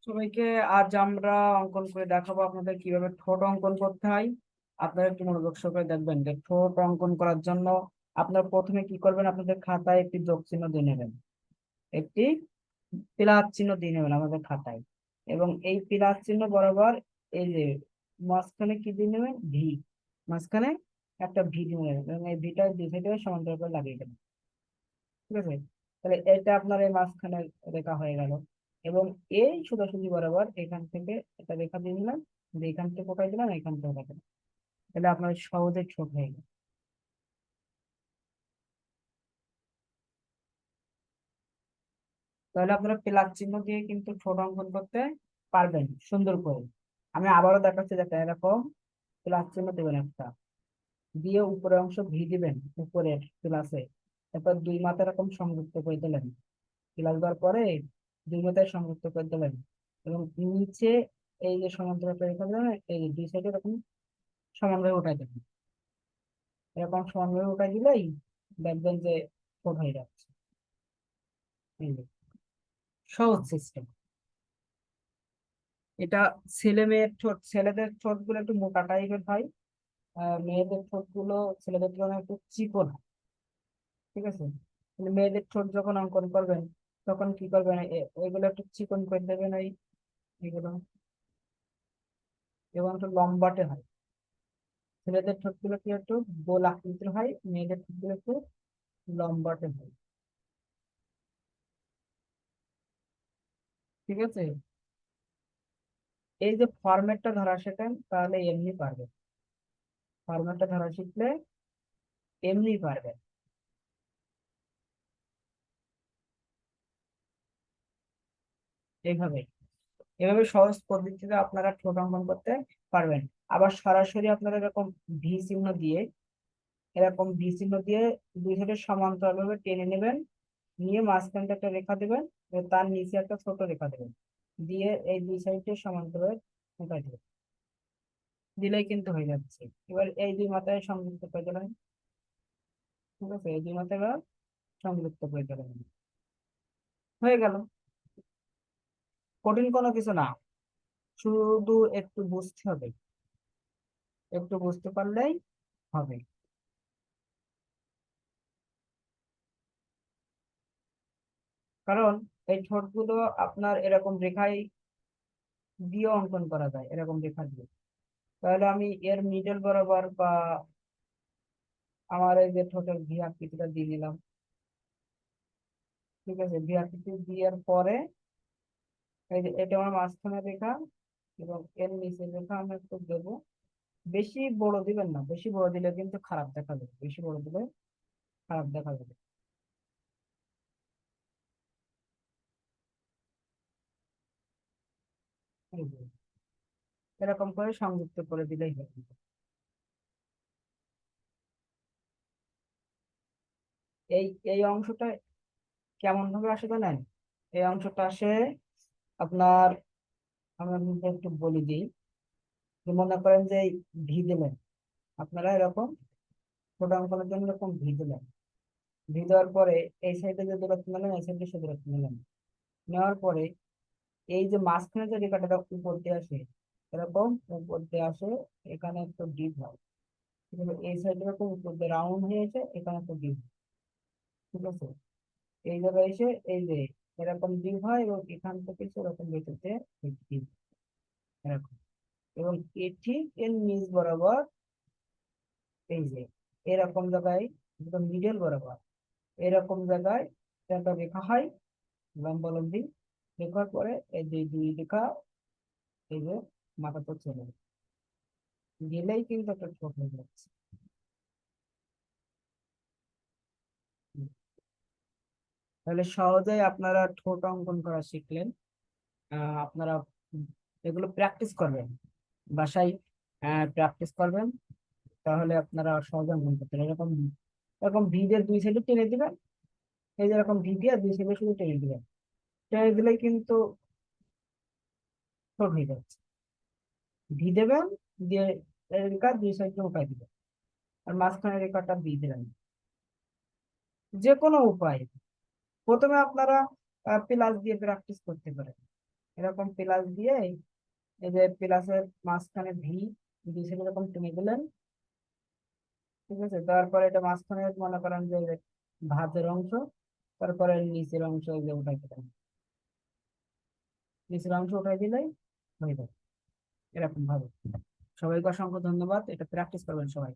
সবাইকে আজ আমরা অঙ্কন করে দেখাবো আপনাদের কিভাবে ঠোঁট অঙ্কন করতে হয়। আপনারা একটু মনোযোগ সহকারে দেখবেন যে ঠোঁট অঙ্কন করার জন্য আপনারা প্রথমে কি করবেন, আপনাদের খাতায় একটি যোগ চিহ্ন দিয়ে নেবেন, একটি প্লাস চিহ্ন দিয়ে নেবেন আমাদের খাতায়। এবং এই প্লাস চিহ্ন বরাবর এই যে মাঝখানে কি দিয়ে নেবেন, ভি। মাঝখানে একটা ভি দিয়ে নেবেন এবং এই ভিটা দুই সাইডে সমান্তরাল করে লাগিয়ে দেবেন। ঠিক আছে, তাহলে এটা আপনার এই মাঝখানে রেখা হয়ে গেল। এবং এই সোজাসুজি বরাবর এখান থেকে একটা রেখা দিয়ে দিলাম, যে এখান থেকে কোথায় দিলাম, এখান থেকে কোথায় দিলাম, তাহলে আপনার সহজে ছোট হয়ে গেল। তাহলে আপনারা প্লাস চিহ্ন দিয়ে কিন্তু ছোট অঙ্কন করতে পারবেন সুন্দর করে। আমি আবারও দেখাচ্ছি, দেখেন এরকম প্লাস চিহ্ন দেবেন একটা, দিয়ে উপরের অংশ ভি দিবেন উপরের প্লাসে। তারপর দুই মাথা এরকম সংযুক্ত করে দিলেন, প্লাস দেওয়ার পরে দুই মাথায় সংযুক্ত করে দিলেন। এবং নিচে এই যে সমান্তরাল রেখা দিলেন, এই দুই সাইডে এরকম সমানভাবে উঠাই দেবেন। এরকম সমানভাবে উঠাই দিলেই দেখবেন যে ছোট হয়ে যাচ্ছে। এই যে সহজ সিস্টেম এটা। ছেলে মেয়ের ঠোঁট, ছেলেদের ঠোঁট গুলো একটু মোটা টাইপের হয়, মেয়েদের ঠোঁট গুলো ছেলেদের তুলনায় একটু চিকন হয়। ঠিক আছে, কিন্তু মেয়েদের ঠোঁট যখন অঙ্কন করবেন তখন কি করবেন, এগুলো একটু চিকন করে দেবেন, এইগুলো, এবং একটু লম্বাটে হয়। ছেলেদের ঠোঁট গুলো কি একটু গোল আকৃতির হয়, মেয়েদের ঠোঁট গুলো একটু লম্বাটে হয়। ঠিক আছে, এই যে ফরম্যাটটা ধরা শেখেন তাহলে এমনি পারবে, ফরম্যাটটা ধরা শিখলে এমনি পারবে। এইভাবে এভাবে সহজ পদ্ধতিতে আপনারা ঠোঁট অঙ্কন করতে পারবেন। আবার সরাসরি আপনারা এরকম ভি চিহ্ন দিয়ে, এরকম ভি চিহ্ন দিয়ে দুই সাইডে সমান্তরাল ভাবে টেনে নেবেন, নিয়ে মাঝখানটা একটা রেখা দেবেন, এবং তার নিচে একটা ছোট রেখা দেবেন, দিয়ে এই দুই সাইডে সমান্তরাল রেখা দেবেন, দিলেই কিন্তু হয়ে যাচ্ছে। এবার এই দুই মাথায় সংযুক্ত করে দিলেন। ঠিক আছে, এই দুই মাথায় এবার সংযুক্ত করে দিলেন, হয়ে গেল। কঠিন কোনো কিছু না, শুধু একটু বুঝতে হবে, একটু বুঝতে পারলেই হবে। কারণ এই ঠোঁটগুলো আপনার এরকম রেখায় দিয়ে অঙ্কন করা যায়, এরকম রেখা দিয়ে। তাহলে আমি এর মিডল বরাবর বা আমার এই যে ঠোঁটের ভি আকৃতিটা দিয়ে নিলাম। ঠিক আছে, ভি আকৃতি দেওয়ার পরে এই যে এটা আমার মাঝখানে রেখা, এবং এর নিচে রেখা আমি একটু দেবো। বেশি বড় দিবেন না, বেশি বড় দিলে কিন্তু খারাপ দেখা যাবে, বেশি বড় দিলে খারাপ দেখা যাবে। এই যে এরকম করে সংযুক্ত করে দিলেই হবে। এই এই অংশটা কেমন ভাবে আসে জানেন? এই অংশটা আসে আপনার, আমি আপনাদের একটু বলে দিই। যে মনে করেন যে এই ভি দিলেন, আপনারা এরকম ছোট অঙ্কনের জন্য এরকম ভি দিলেন, ভি দেওয়ার পরে এই সাইডে যে দূরত্ব নিলেন, এই সাইডে সে দূরত্ব নিলেন, নেওয়ার পরে এই যে মাঝখানে যে রেখাটা উপর দিয়ে আসে, এরকম উপর দিয়ে আসে, এখানে একটু ডিপ হয়। ঠিক আছে, এই সাইডে এরকম উপর দিয়ে রাউন্ড হয়েছে, এখানে একটু ডিপ। ঠিক আছে, এই জায়গায় এসে এই যে এরকম ডিপ হয়, এবং এখান থেকে সেরকম বেঁচেছে ডিপ, এরকম। এবং এটি এর নিচ বরাবর এই যে এরকম জায়গায়, একদম মিডল বরাবর এরকম জায়গায় একটা রেখা হয়, লম্বালম্বি। রেখার পরে এই যে দুই রেখা এই যে মাথাটা চলে গেলেই কিন্তু একটা ছোট হয়ে যাচ্ছে। তাহলে সহজেই আপনারা ঠোঁট অঙ্কন করা শিখলেন। আপনারা এগুলো প্র্যাকটিস করবেন বাসায়, প্র্যাকটিস করবেন, তাহলে আপনারা সহজে অঙ্কন করতে পারবেন। এরকম এরকম ভিদের দুই সাইডে টেনে দিবেন, এই যে এরকম ভি দিয়ে দুই সাইডে শুধু টেনে দিবেন, টেনে দিলেই কিন্তু ছোট হয়ে যাচ্ছে। ভি দেবেন, দিয়ে এই রেখা দুই সাইডে উঠাই দিবেন, আর মাঝখানে রেখাটা দিয়ে দিলেন। যে কোনো উপায়, প্রথমে আপনারা প্লাস দিয়ে প্র্যাকটিস করতে পারেন। এরকম প্লাস দিয়ে এই যে প্লাসের মাঝখানে ভি দিয়েছে এরকম টেনে দিলেন। ঠিক আছে, তারপরে এটা মাঝখানে মনে করেন যে ভাঁজের অংশ, তারপরে নিচের অংশ এই যে উঠাই দিলেন, নিচের অংশ উঠাই দিলেই হয়ে যাবে এরকম ভাবে। সবাইকে অসংখ্য ধন্যবাদ, এটা প্র্যাকটিস করবেন সবাই।